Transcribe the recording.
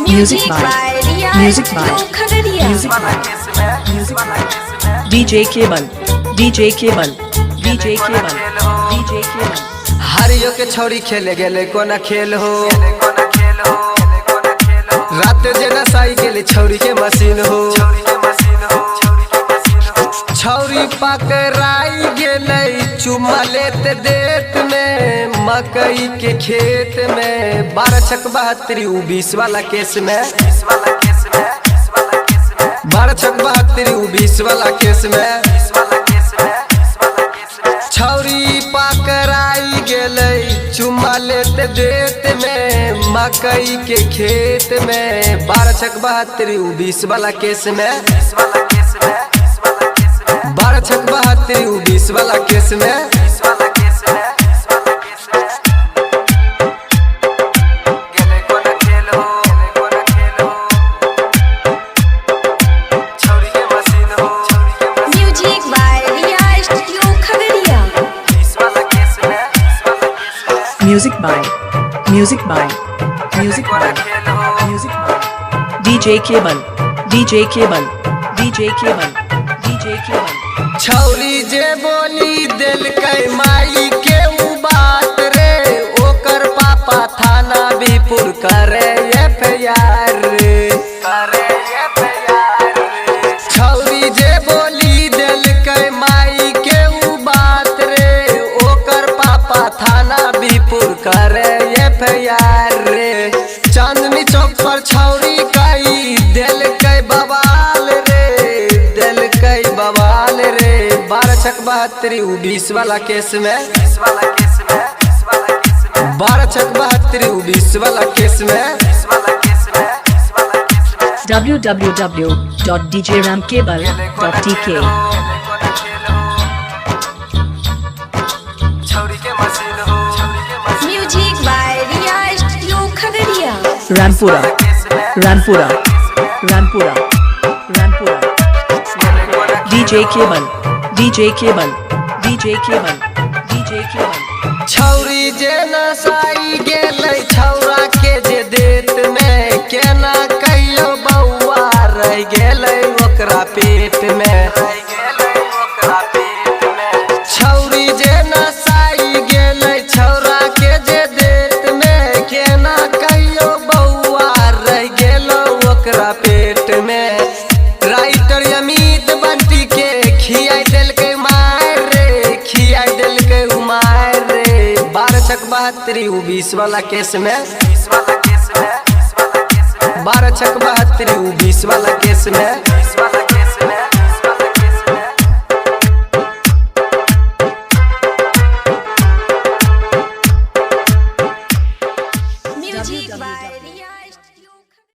Music by DJ Cable, DJ Cable, DJ Cable, DJ Cable। हरियो के छौरी खेले गेले कोना खेल हो, रात जेना साई गेले छौरी के मशीन हो। छौरी पकड़ाई गेले चुमा लेते देत में मकई के खेत में। 12 छक 72 20 वाला केस में, 12 छक 72 20 वाला केस में। छौरी पकड़ाई गेले चुमा लेते देत में मकई के खेत में। 12 छक 72 20 वाला केस में, 12 छक 72 20 वाला केस में। Music by DJ Cable, DJ Cable, DJ Cable, DJ Cable। छौरी जे बोली दिल के माई के उ बात रे, ओकर पापा थाना बीपुर करे FIR रे, करे FIR रे। छौरी जे बोली दिल के माई के उ बात रे, ओकर पापा थाना बीपुर करे FIR रे। चांदनी चौक पर छौरी कई दिल के बवाल रे, दिल के बवाल रे। 12 छक 72 20 वाला केस में, 12 छक 72 20 वाला केस में। www.djramcable.tk। Rampura, Rampura, Rampura, Rampura। DJ Cable, DJ Cable, DJ Cable, DJ Cable। छौरी जे नसाई गेले छौरा के जे देत में, केना कहियो बौआ रह गेले ओकरा पेट में। छौरी जे नसाई गेले छौरा के जे देत में, केना कहियो बौआ रह गेलो ओकरा पेट में। राइटर अमित बंटी के खियाई दिल के मार रे, खियाई दिल के उमार रे। 12 छक 72 20 वाला केस में, 12 छक 72 20 वाला केस में।